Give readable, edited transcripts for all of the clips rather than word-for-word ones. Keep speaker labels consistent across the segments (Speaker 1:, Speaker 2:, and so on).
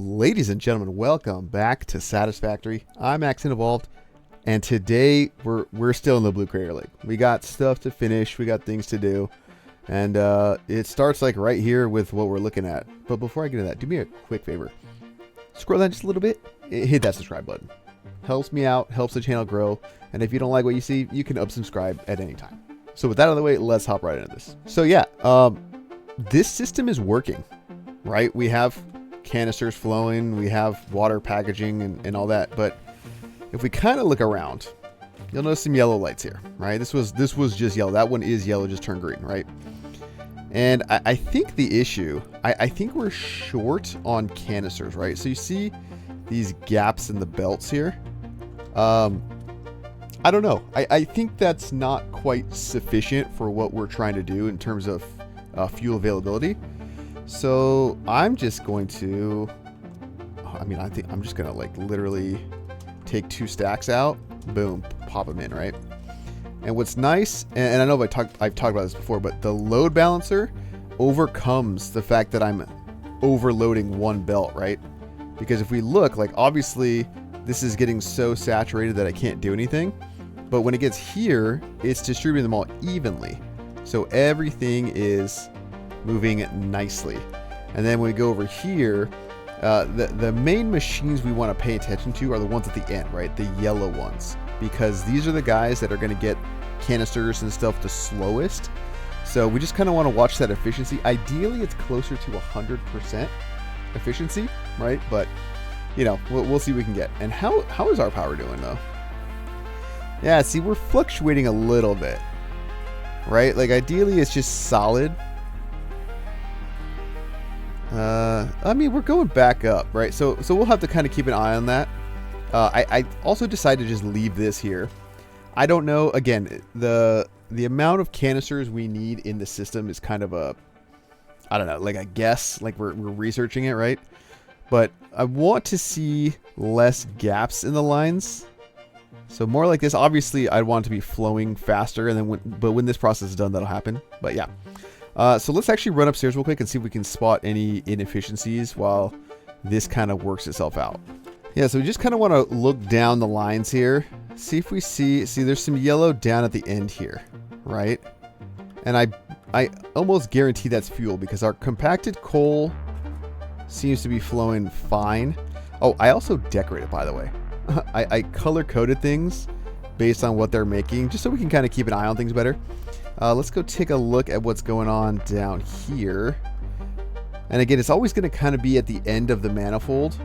Speaker 1: Ladies and gentlemen, welcome back to Satisfactory. I'm Accent Evolved, and today we're still in the Blue Crater Lake. We got stuff to finish, we got things to do, and it starts like right here with what we're looking at. But before I get into that, do me a quick favor. Scroll down just a little bit, hit that subscribe button. Helps me out, helps the channel grow, and if you don't like what you see, you can unsubscribe at any time. So with that out of the way, let's hop right into this. So yeah, this system is working, right? We have canisters flowing, we have water packaging and all that, but if we kind of look around, you'll notice some yellow lights here, right? This was just yellow. That one is yellow, just turned green, right? And I think the issue, I think we're short on canisters, right? So you see these gaps in the belts here. I don't know. I think that's not quite sufficient for what we're trying to do in terms of fuel availability. So I'm just going to, I think I'm just going to like literally take 2 stacks out, boom, pop them in, right? And what's nice, and I know I've talked about this before, but the load balancer overcomes the fact that I'm overloading one belt, right? Because if we look, like obviously this is getting so saturated that I can't do anything. But when it gets here, it's distributing them all evenly. So everything is moving nicely. And then when we go over here, the main machines we want to pay attention to are the ones at the end, right? The yellow ones. Because these are the guys that are going to get canisters and stuff the slowest. So we just kind of want to watch that efficiency. Ideally, it's closer to 100% efficiency, right? But, you know, we'll see what we can get. And how is our power doing, though? Yeah, see, we're fluctuating a little bit, right? Like, ideally, it's just solid. We're going back up, right? So we'll have to kind of keep an eye on that. I also decided to just leave this here. I don't know. Again, the amount of canisters we need in the system is kind of I don't know, like a guess. Like we're researching it, right? But I want to see less gaps in the lines. So more like this. Obviously, I'd want it to be flowing faster, and then when this process is done, that'll happen. But yeah. So let's actually run upstairs real quick and see if we can spot any inefficiencies while this kind of works itself out. Yeah, so we just kind of want to look down the lines here. See if we see there's some yellow down at the end here, right? And I almost guarantee that's fuel because our compacted coal seems to be flowing fine. Oh, I also decorated, by the way. I color-coded things based on what they're making, just so we can kind of keep an eye on things better. Let's go take a look at what's going on down here. And again, it's always going to kind of be at the end of the manifold,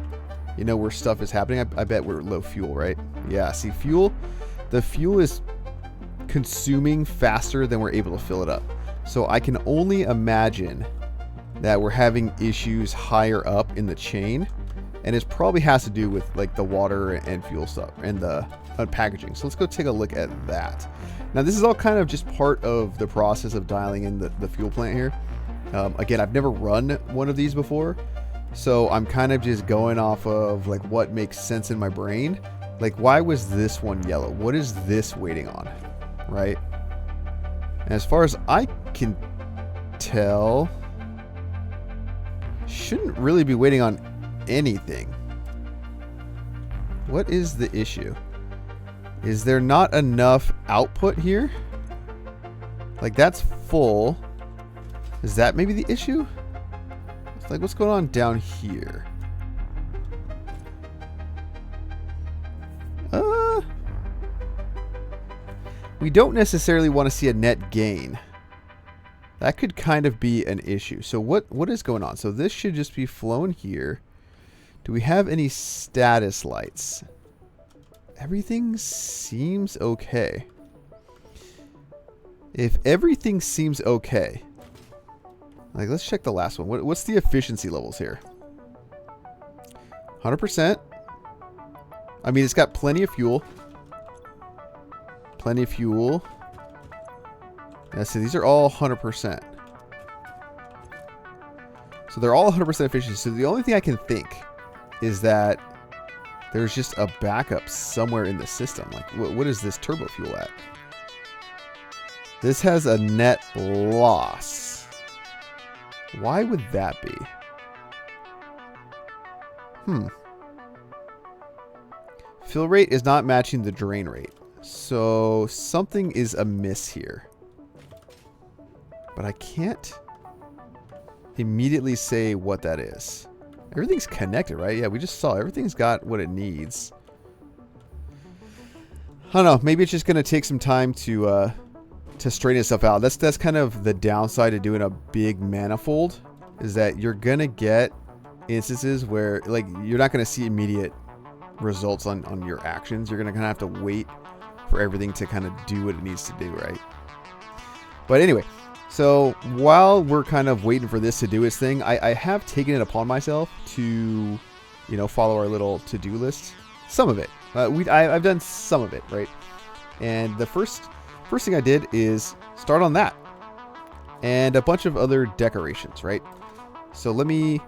Speaker 1: you know, where stuff is happening. I bet we're low fuel, right? Yeah, see, the fuel is consuming faster than we're able to fill it up. So I can only imagine that we're having issues higher up in the chain. And it probably has to do with like the water and fuel stuff and the packaging. So let's go take a look at that. Now this is all kind of just part of the process of dialing in the fuel plant here. Again, I've never run one of these before. So I'm kind of just going off of like what makes sense in my brain. Like, why was this one yellow? What is this waiting on? Right? And as far as I can tell, shouldn't really be waiting on anything. What is the issue? Is there not enough output here? Like, that's full. Is that maybe the issue? It's like, what's going on down here? We don't necessarily want to see a net gain. That could kind of be an issue. So what is going on? So this should just be flowing here. Do we have any status lights? Everything seems okay. If everything seems okay, like, let's check the last one. What's the efficiency levels here? 100%. I mean, it's got plenty of fuel. Plenty of fuel. Yeah, so these are all 100%. So they're all 100% efficiency. So the only thing I can think is that there's just a backup somewhere in the system. Like, what is this turbo fuel at? This has a net loss. Why would that be? Fill rate is not matching the drain rate. So something is amiss here. But I can't immediately say what that is. Everything's connected, right? Yeah, we just saw everything's got what it needs. I don't know. Maybe it's just going to take some time to straighten itself out. That's kind of the downside of doing a big manifold, is that you're going to get instances where, like, you're not going to see immediate results on your actions. You're going to kind of have to wait for everything to kind of do what it needs to do, right? But anyway, so while we're kind of waiting for this to do its thing, I have taken it upon myself to, you know, follow our little to-do list. Some of it. I've done some of it, right? And the first thing I did is start on that. And a bunch of other decorations, right? So let me,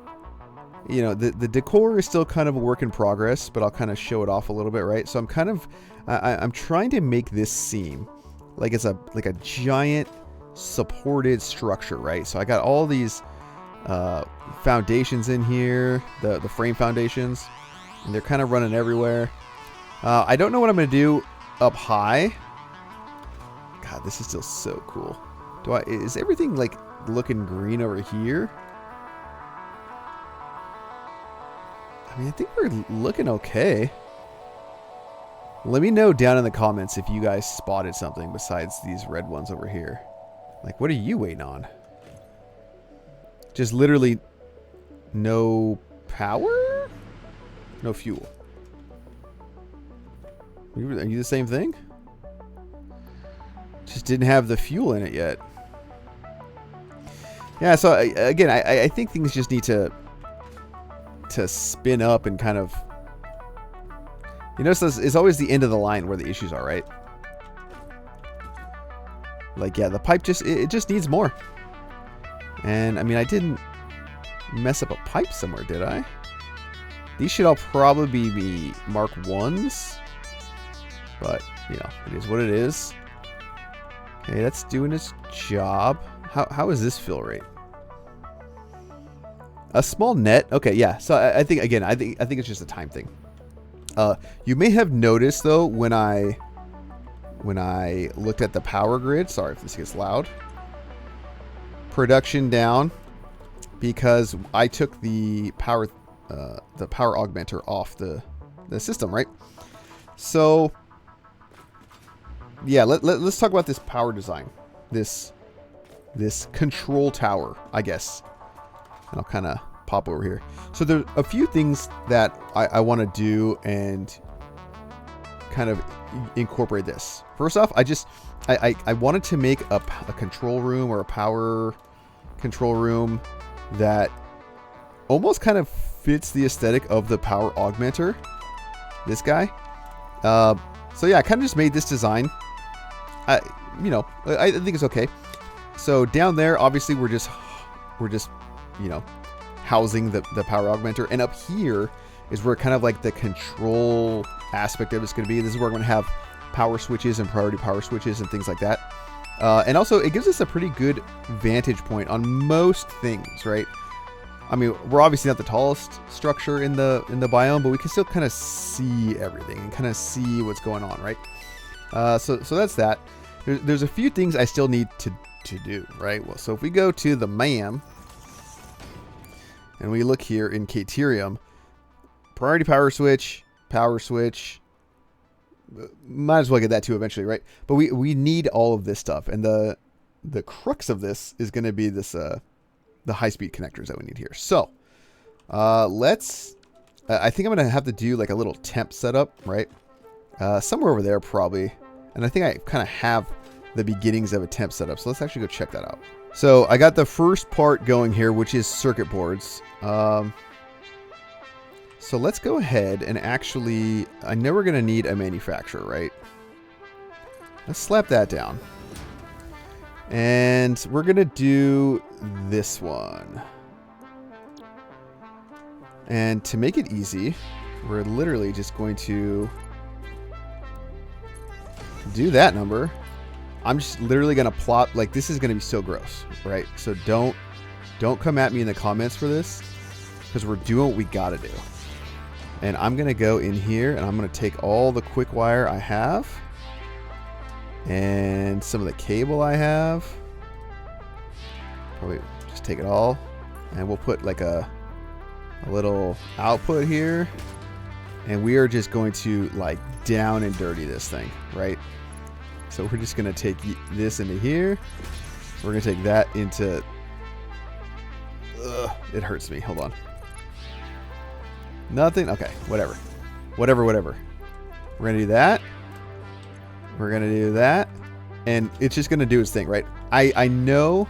Speaker 1: you know, the decor is still kind of a work in progress, but I'll kind of show it off a little bit, right? So I'm kind of, I'm trying to make this seem like it's a giant supported structure, right? So I got all these foundations in here, the frame foundations, and they're kind of running everywhere. I don't know what I'm going to do up high. God, this is still so cool. Is everything like looking green over here? I mean, I think we're looking okay. Let me know down in the comments if you guys spotted something besides these red ones over here. Like, what are you waiting on? Just literally no power? No fuel. Are you the same thing? Just didn't have the fuel in it yet. Yeah, so again, I think things just need to spin up and kind of... You notice it's always the end of the line where the issues are, right? Like, yeah, the pipe it just needs more. And, I mean, I didn't mess up a pipe somewhere, did I? These should all probably be Mark 1s. But, you know, it is what it is. Okay, that's doing its job. How is this fill rate? A small net. Okay, yeah. So I think, again, I think it's just a time thing. You may have noticed, though, when I looked at the power grid, sorry if this gets loud, production down, because I took the power augmenter off the system, right? So yeah, let's talk about this power design, this control tower, I guess, and I'll kind of pop over here. So there's a few things that I want to do and kind of incorporate this. First off, I wanted to make a control room or a power control room that almost kind of fits the aesthetic of the power augmenter. This guy. So yeah, I kind of just made this design. I think it's okay. So down there, obviously we're just you know, housing the power augmenter, and up here is where kind of like the control aspect of it's going to be. This is where we're going to have power switches and priority power switches and things like that. And also it gives us a pretty good vantage point on most things, right? I mean, we're obviously not the tallest structure in the biome, but we can still kind of see everything and kind of see what's going on, right? So that's that. There's a few things I still need to do, right? Well, so if we go to the MAM and we look here in Caterium, priority power switch, might as well get that too eventually, right? But we need all of this stuff, and the crux of this is going to be this the high-speed connectors that we need here. So I think I'm going to have to do like a little temp setup, right? Somewhere over there probably. And I think I kind of have the beginnings of a temp setup. So let's actually go check that out. So I got the first part going here, which is circuit boards. So let's go ahead and actually, I know we're going to need a manufacturer, right? Let's slap that down. And we're going to do this one. And to make it easy, we're literally just going to do that number. I'm just literally going to plot, like, this is going to be so gross, right? So don't come at me in the comments for this, because we're doing what we got to do. And I'm going to go in here and I'm going to take all the quick wire I have and some of the cable I have. Probably just take it all. And we'll put like a little output here. And we are just going to like down and dirty this thing, right? So we're just going to take this into here. We're going to take that into... Ugh, it hurts me. Hold on. Nothing? Okay, whatever. Whatever. We're going to do that. We're going to do that. And it's just going to do its thing, right? I know...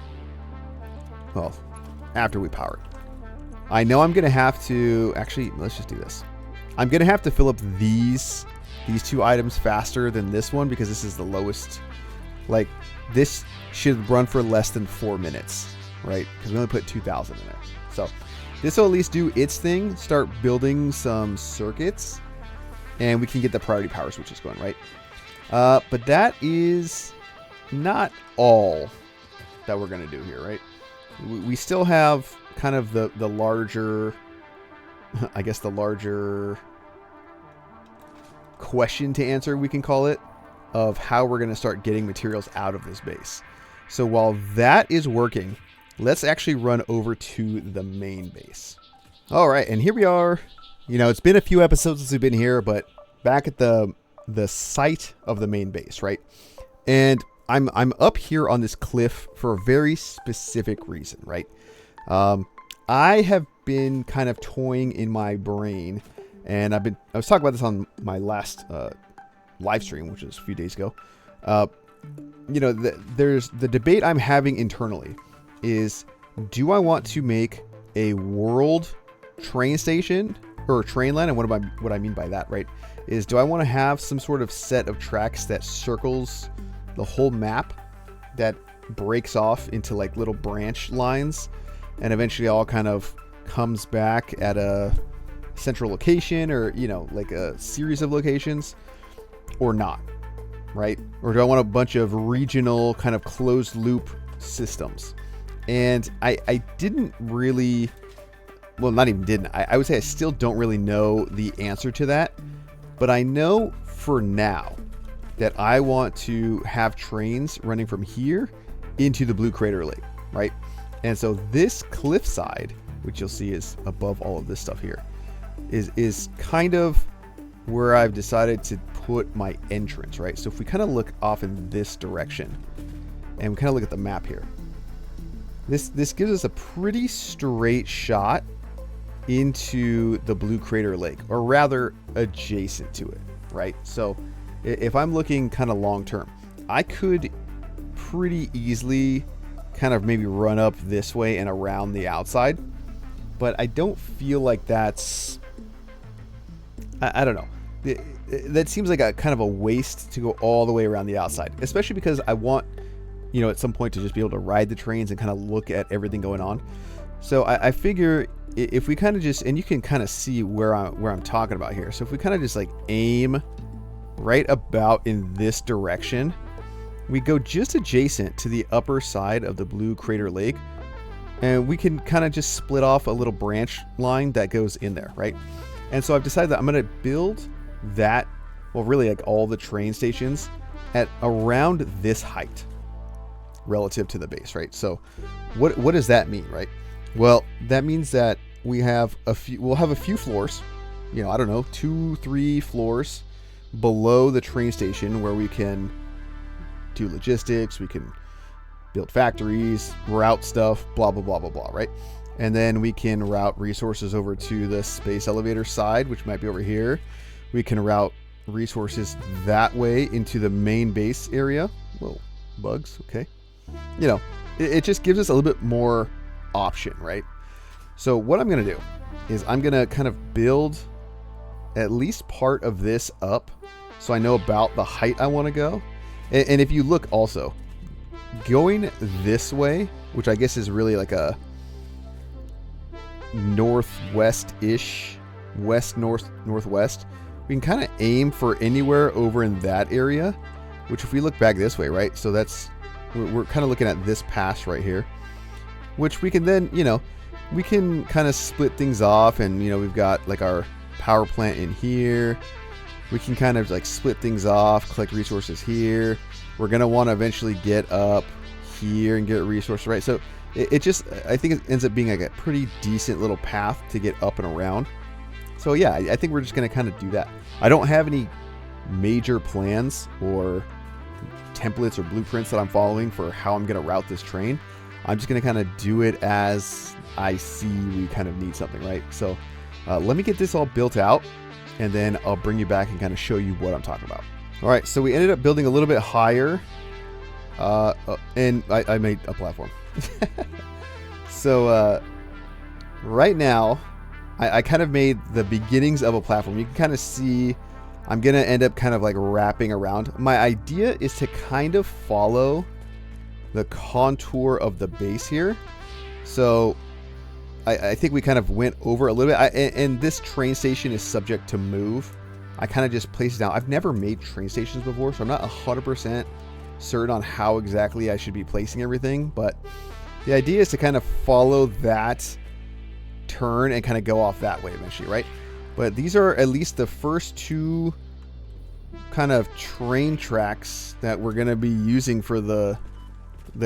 Speaker 1: Well, after we power it. I know I'm going to have to... Actually, let's just do this. I'm going to have to fill up these two items faster than this one because this is the lowest. Like, this should run for less than 4 minutes, right? Because we only put 2,000 in there. So this will at least do its thing, start building some circuits, and we can get the priority power switches going, right? But that is not all that we're going to do here, right? We still have kind of the larger... I guess the larger question to answer, we can call it, of how we're going to start getting materials out of this base. So while that is working, let's actually run over to the main base. All right, and here we are. You know, it's been a few episodes since we've been here, but back at the site of the main base, right? And I'm up here on this cliff for a very specific reason, right? I have been kind of toying in my brain, and I was talking about this on my last live stream, which was a few days ago. You know, there's the debate I'm having internally is, do I want to make a world train station or train line? And what I mean by that, right, is do I want to have some sort of set of tracks that circles the whole map that breaks off into like little branch lines and eventually all kind of comes back at a central location, or, you know, like a series of locations, or not, right? Or do I want a bunch of regional kind of closed loop systems? And I didn't really, well, not even didn't, I would say I still don't really know the answer to that, but I know for now that I want to have trains running from here into the Blue Crater Lake, right? And so this cliffside, which you'll see is above all of this stuff here, is kind of where I've decided to put my entrance, right? So if we kind of look off in this direction and we kind of look at the map here, this gives us a pretty straight shot into the Blue Crater Lake, or rather adjacent to it, right? So if I'm looking kind of long term, I could pretty easily kind of maybe run up this way and around the outside, but I don't feel like that's, I don't know. That seems like a kind of a waste to go all the way around the outside, especially because I want, you know, at some point to just be able to ride the trains and kind of look at everything going on. So I figure if we kind of just, and you can kind of see where I'm talking about here. So if we kind of just like aim right about in this direction, we go just adjacent to the upper side of the Blue Crater Lake, and we can kind of just split off a little branch line that goes in there, right? And so I've decided that I'm going to build that, well, really like all the train stations at around this height relative to the base, right? So what does that mean, right? Well, that means that we'll have a few floors, you know, I don't know, 2-3 floors below the train station where we can do logistics, we can build factories, route stuff, blah, blah, blah, blah, blah, right? And then we can route resources over to the space elevator side, which might be over here. We can route resources that way into the main base area. Whoa, bugs, okay. You know, it just gives us a little bit more option, right? So what I'm going to do is I'm going to kind of build at least part of this up so I know about the height I want to go. And if you look also, going this way, which I guess is really like a northwest-ish, northwest, we can kind of aim for anywhere over in that area, which if we look back this way, right? So that's, we're kind of looking at this pass right here, which we can then, you know, we can kind of split things off, and, you know, we've got like our power plant in here. We can kind of like split things off, collect resources here. We're going to want to eventually get up here and get resources, right? So it just, I think it ends up being like a pretty decent little path to get up and around. So yeah, I think we're just going to kind of do that. I don't have any major plans or templates or blueprints that I'm following for how I'm going to route this train. I'm just going to kind of do it as I see we kind of need something, right? So let me get this all built out, and then I'll bring you back and kind of show you what I'm talking about. All right, so we ended up building a little bit higher, and I made a platform. So right now, I kind of made the beginnings of a platform. You can kind of see I'm going to end up kind of like wrapping around. My idea is to kind of follow the contour of the base here. So I think we kind of went over a little bit. And this train station is subject to move. I kind of just placed it down. I've never made train stations before, so I'm not 100% certain on how exactly I should be placing everything. But the idea is to kind of follow that turn and kind of go off that way eventually, right? But these are at least the first two kind of train tracks that we're going to be using for the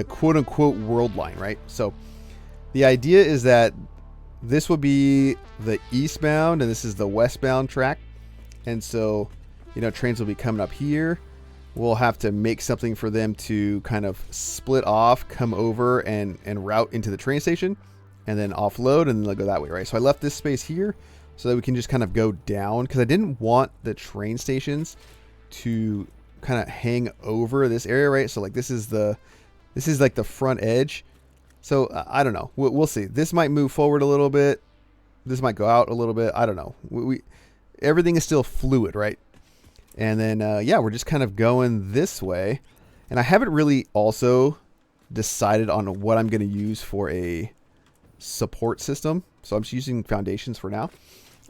Speaker 1: quote-unquote world line, right? So the idea is that this will be the eastbound and this is the westbound track. And so, you know, trains will be coming up here. We'll have to make something for them to kind of split off, come over and route into the train station, and then offload, and then they'll go that way, right? So I left this space here so that we can just kind of go down, because I didn't want the train stations to kind of hang over this area, right? So like this is like the front edge. So I don't know. We'll see. This might move forward a little bit. This might go out a little bit. I don't know. Everything is still fluid, right? And then, yeah, we're just kind of going this way. And I haven't really also decided on what I'm going to use for a support system. So I'm just using foundations for now.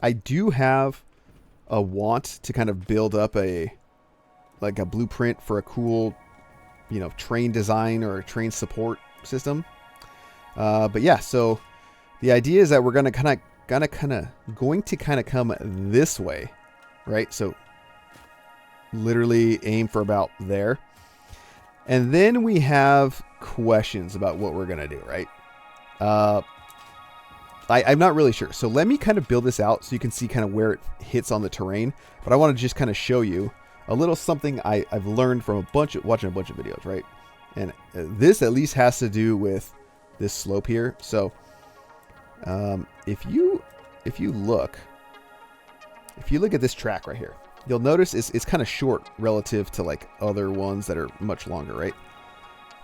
Speaker 1: I do have a want to kind of build up a blueprint for a cool, you know, train design or a train support system. But yeah, so the idea is that we're going to come this way, right? So literally aim for about there. And then we have questions about what we're going to do, right? I'm not really sure. So let me kind of build this out so you can see kind of where it hits on the terrain. But I want to just kind of show you a little something I've learned from watching a bunch of videos, right? And this at least has to do with this slope here. So if you look at this track right here, you'll notice it's kind of short relative to like other ones that are much longer, right?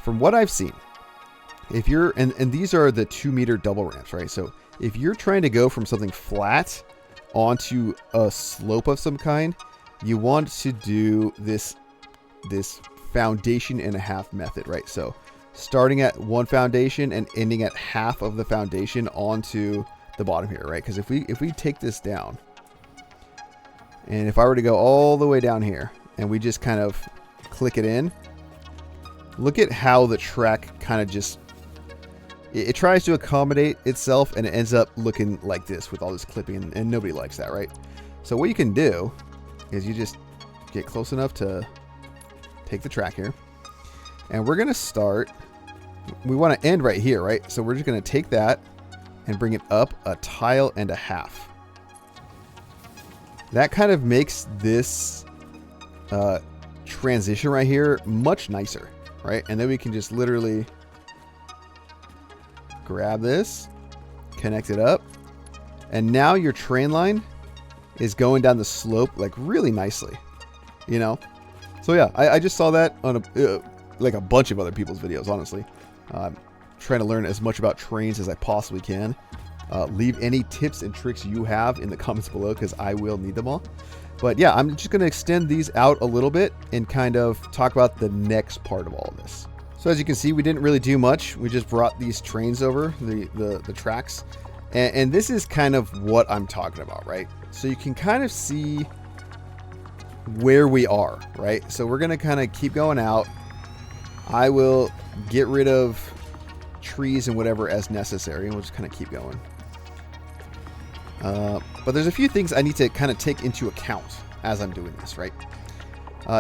Speaker 1: From what I've seen, if you're, and these are the 2-meter double ramps, right? So if you're trying to go from something flat onto a slope of some kind, you want to do this foundation and a half method, right? So starting at one foundation and ending at half of the foundation onto the bottom here, right? Because if we take this down, and if I were to go all the way down here and we just kind of click it in, look at how the track kind of just, it tries to accommodate itself and it ends up looking like this with all this clipping, and nobody likes that, right? So what you can do is you just get close enough to take the track here, and we're going to start, we want to end right here, right? So we're just going to take that and bring it up a tile and a half. That kind of makes this transition right here much nicer, right? And then we can just literally grab this, connect it up, and now your train line is going down the slope like really nicely, you know? So yeah, I just saw that on like a bunch of other people's videos, honestly. Trying to learn as much about trains as I possibly can. Leave any tips and tricks you have in the comments below, because I will need them all. But yeah, I'm just going to extend these out a little bit and kind of talk about the next part of all of this. So as you can see, we didn't really do much. We just brought these trains over, the tracks. And this is kind of what I'm talking about, right? So you can kind of see where we are, right? So we're going to kind of keep going out. I will get rid of trees and whatever as necessary, and we'll just kind of keep going. But there's a few things I need to kind of take into account as I'm doing this, right?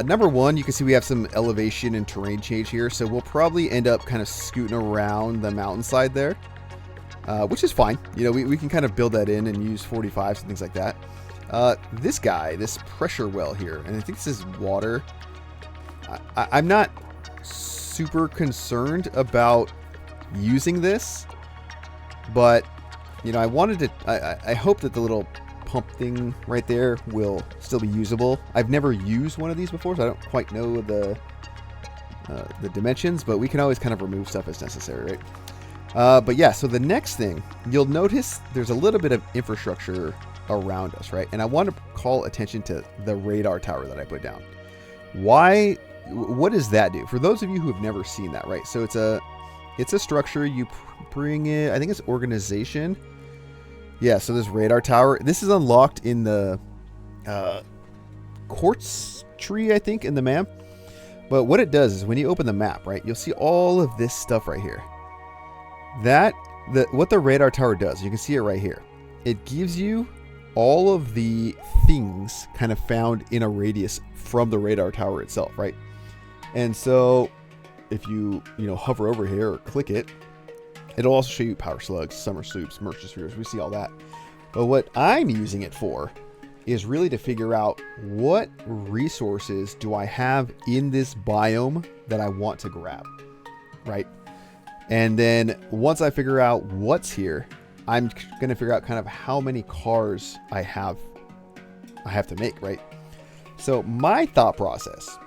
Speaker 1: Number one, you can see we have some elevation and terrain change here. So we'll probably end up kind of scooting around the mountainside there, which is fine. You know, we can kind of build that in and use 45s and things like that. This guy, this pressure well here, and I think this is water. I'm not super concerned about using this, but, you know, I hope that the little pump thing right there will still be usable. I've never used one of these before, so I don't quite know the dimensions, but we can always kind of remove stuff as necessary, right? But yeah, so the next thing, you'll notice there's a little bit of infrastructure around us, right? And I want to call attention to the radar tower that I put down. What does that do? For those of you who have never seen that, right? So it's a structure. You bring it, I think it's organization. Yeah, so this radar tower, this is unlocked in the quartz tree, I think, in the map. But what it does is when you open the map, right, you'll see all of this stuff right here. What the radar tower does, you can see it right here. It gives you all of the things kind of found in a radius from the radar tower itself, right? And so if you hover over here or click it, it'll also show you power slugs, summer soups, merchant spheres. We see all that. But what I'm using it for is really to figure out what resources do I have in this biome that I want to grab, right? And then once I figure out what's here, I'm going to figure out kind of how many cars I have to make, right? So my thought process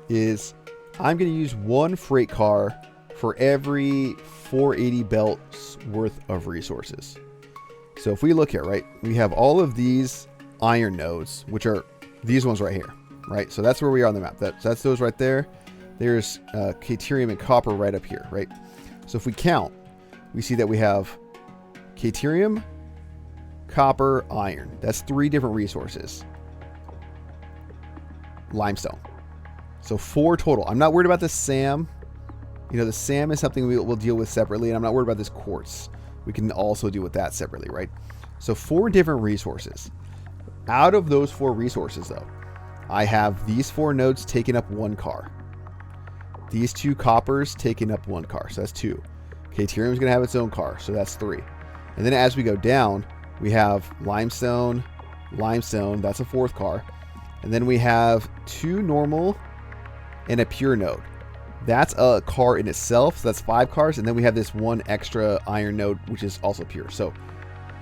Speaker 1: is I'm going to use one freight car for every 480 belts worth of resources. So if we look here, right, we have all of these iron nodes, which are these ones right here, right? So that's where we are on the map. That's those right there. There's Caterium and copper right up here, right? So if we count, we see that we have Caterium, copper, iron. That's 3 different resources. Limestone. So 4 total. I'm not worried about the SAM. You know, the SAM is something we'll deal with separately, and I'm not worried about this quartz. We can also deal with that separately, right? So 4 different resources. Out of those 4 resources, though, I have these 4 nodes taking up 1 car. These 2 coppers taking up 1 car, so that's 2. Caterium is going to have its own car, so that's 3. And then as we go down, we have limestone, that's a 4th car. And then we have 2 normal and a pure node. That's a car in itself, so that's 5 cars. And then we have this 1 extra iron node, which is also pure. So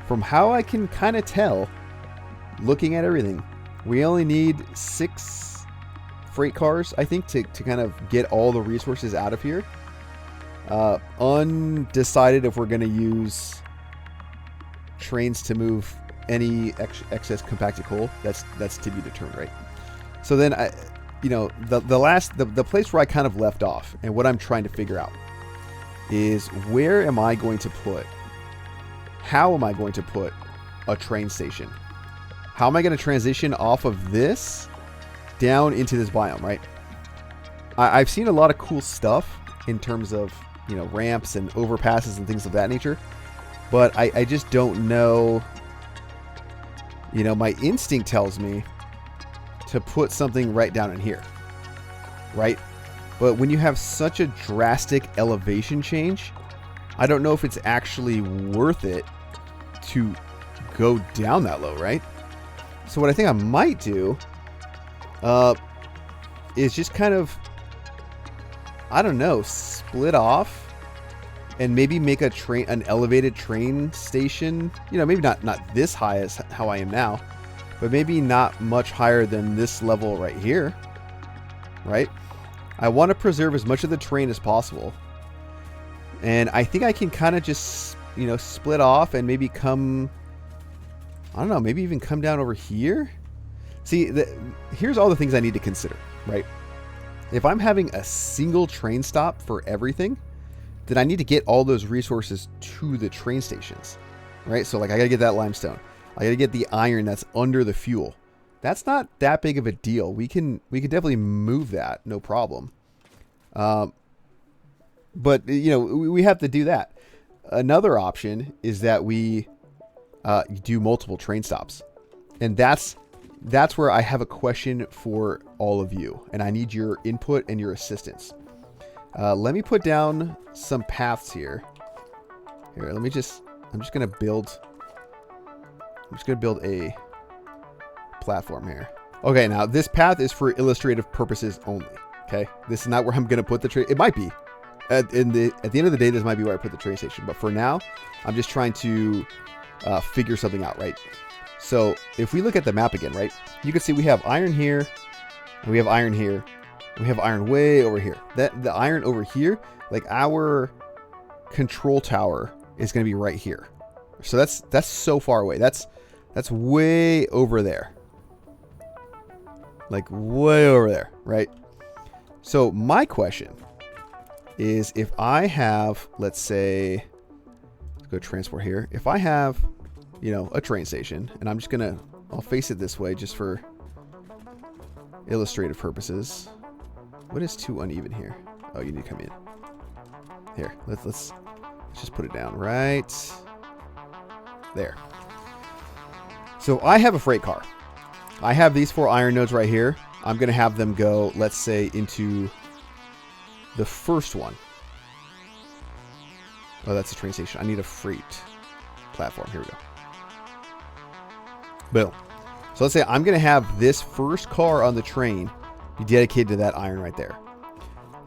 Speaker 1: from how I can kind of tell, looking at everything, we only need 6 freight cars, I think, to kind of get all the resources out of here. Undecided if we're going to use trains to move any excess compacted coal. That's to be determined, right? So then the place where I kind of left off and what I'm trying to figure out is how am I going to put a train station? How am I going to transition off of this down into this biome, right? I've seen a lot of cool stuff in terms of, ramps and overpasses and things of that nature, but I just don't know. My instinct tells me to put something right down in here, right? But when you have such a drastic elevation change, I don't know if it's actually worth it to go down that low, right? So what I think I might do is just kind of, I don't know, split off and maybe make an elevated train station. Maybe not this high as how I am now, but maybe not much higher than this level right here, right? I want to preserve as much of the terrain as possible. And I think I can kind of just, split off and maybe maybe even come down over here. See, here's all the things I need to consider, right? If I'm having a single train stop for everything, then I need to get all those resources to the train stations, right? So like I got to get that limestone. I got to get the iron that's under the fuel. That's not that big of a deal. We can definitely move that, no problem. But we have to do that. Another option is that we you do multiple train stops. And that's where I have a question for all of you, and I need your input and your assistance. Let me put down some paths here. Here, I'm just gonna build a platform here. Okay, now this path is for illustrative purposes only. Okay, this is not where I'm gonna put the train. It might be at the end of the day, this might be where I put the train station. But for now, I'm just trying to figure something out, right? So if we look at the map again, right, you can see we have iron here, and we have iron here, and we have iron way over here. The iron over here, like our control tower, is going to be right here. So that's so far away. That's way over there, like way over there, right? So my question is, if I have, let's say, let's go transport here. If I have, you know, a train station, and I'm just gonna, I'll face it this way just for illustrative purposes. What is too uneven here? Oh, you need to come in. Here, let's just put it down right there. So I have a freight car. I have these 4 iron nodes right here. I'm gonna have them go, let's say, into the first one. Oh, that's a train station. I need a freight platform. Here we go. Boom. So let's say I'm going to have this first car on the train be dedicated to that iron right there.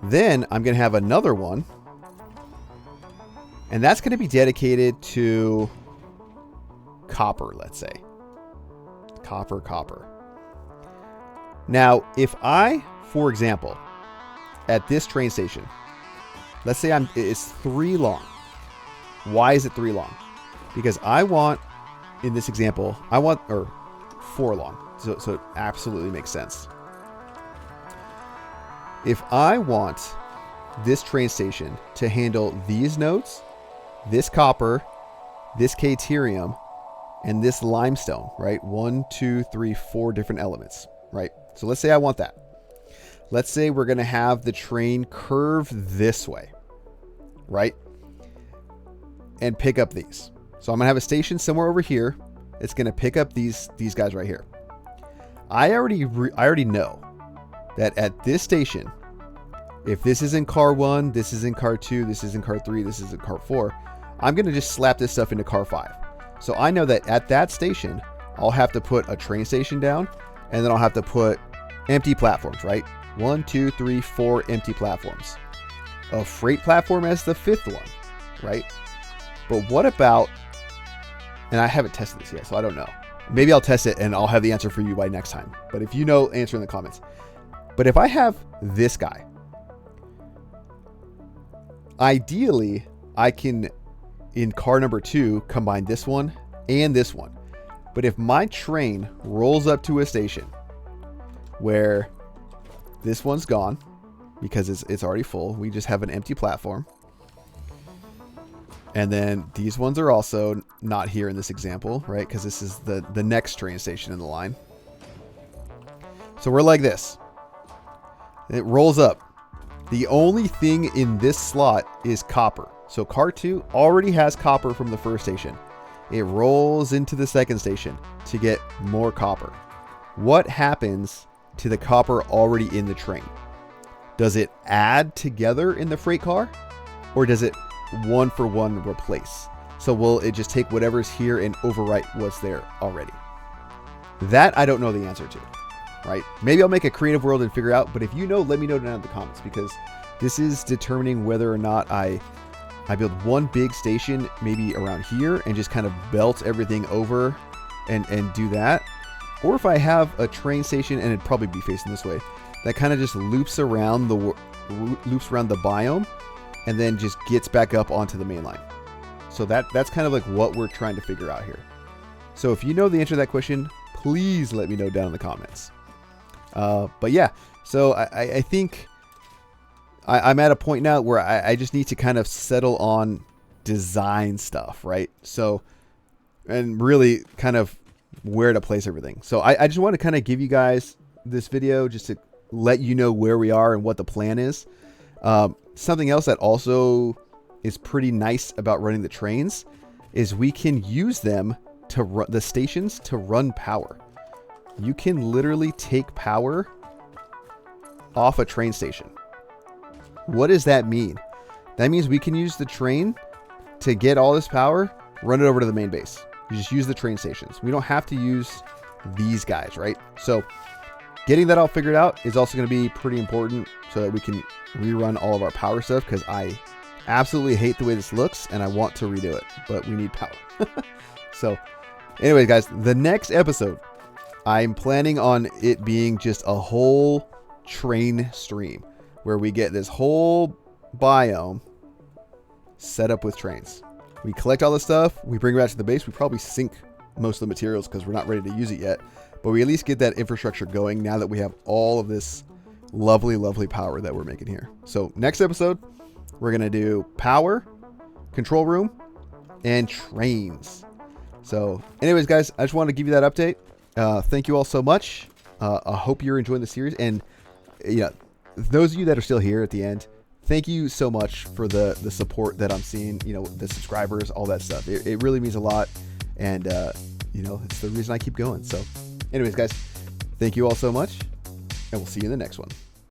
Speaker 1: Then I'm going to have another one, and that's going to be dedicated to copper, let's say. Copper. Now, if I, for example, at this train station, let's say it's 3 long. Why is it 3 long? Because I want, in this example, or 4 long. So it absolutely makes sense. If I want this train station to handle these nodes, this copper, this caterium, and this limestone, right? 1, 2, 3, 4 different elements, right? So let's say I want that. Let's say we're going to have the train curve this way, right? And pick up these. So I'm going to have a station somewhere over here. It's going to pick up these guys right here. I already know that at this station, if this is in car 1, this is in car 2, this is in car 3, this is in car 4, I'm going to just slap this stuff into car 5. So I know that at that station, I'll have to put a train station down, and then I'll have to put empty platforms, right? 1, 2, 3, 4 empty platforms. A freight platform as the 5th one, right? But what about, and I haven't tested this yet, so I don't know. Maybe I'll test it and I'll have the answer for you by next time. But if you know, answer in the comments. But if I have this guy, ideally, I can, in car number 2, combine this one and this one. But if my train rolls up to a station where this one's gone because it's already full, we just have an empty platform. And then these ones are also not here in this example, right? Because this is the next train station in the line. So we're like this. It rolls up. The only thing in this slot is copper. So car 2 already has copper from the first station. It rolls into the second station to get more copper. What happens to the copper already in the train? Does it add together in the freight car? Or does it one for one replace? So will it just take whatever's here and overwrite what's there already? That I don't know the answer to, right? Maybe I'll make a creative world and figure out, but if you know, let me know down in the comments, because this is determining whether or not I build one big station maybe around here and just kind of belt everything over and do that. Or if I have a train station, and it'd probably be facing this way, that kind of just loops around the biome and then just gets back up onto the main line. So that's kind of like what we're trying to figure out here. So if you know the answer to that question, please let me know down in the comments. But yeah, so I think I'm at a point now where I just need to kind of settle on design stuff, right? So, and really kind of where to place everything. So I just want to kind of give you guys this video just to let you know where we are and what the plan is. Something else that also is pretty nice about running the trains is we can use them to run the stations to run power. You can literally take power off a train station. What does that mean? That means we can use the train to get all this power, run it over to the main base. You just use the train stations. We don't have to use these guys, right? So getting that all figured out is also going to be pretty important so that we can rerun all of our power stuff, because I absolutely hate the way this looks and I want to redo it, but we need power. So anyways, guys, the next episode, I'm planning on it being just a whole train stream where we get this whole biome set up with trains. We collect all the stuff, we bring it back to the base. We probably sink most of the materials because we're not ready to use it yet, but we at least get that infrastructure going now that we have all of this lovely, lovely power that we're making here. So next episode, we're going to do power, control room, and trains. So anyways, guys, I just wanted to give you that update. Thank you all so much. I hope you're enjoying the series. And yeah, those of you that are still here at the end, thank you so much for the support that I'm seeing, you know, the subscribers, all that stuff. It really means a lot. And, you know, it's the reason I keep going. So anyways, guys, thank you all so much. And we'll see you in the next one.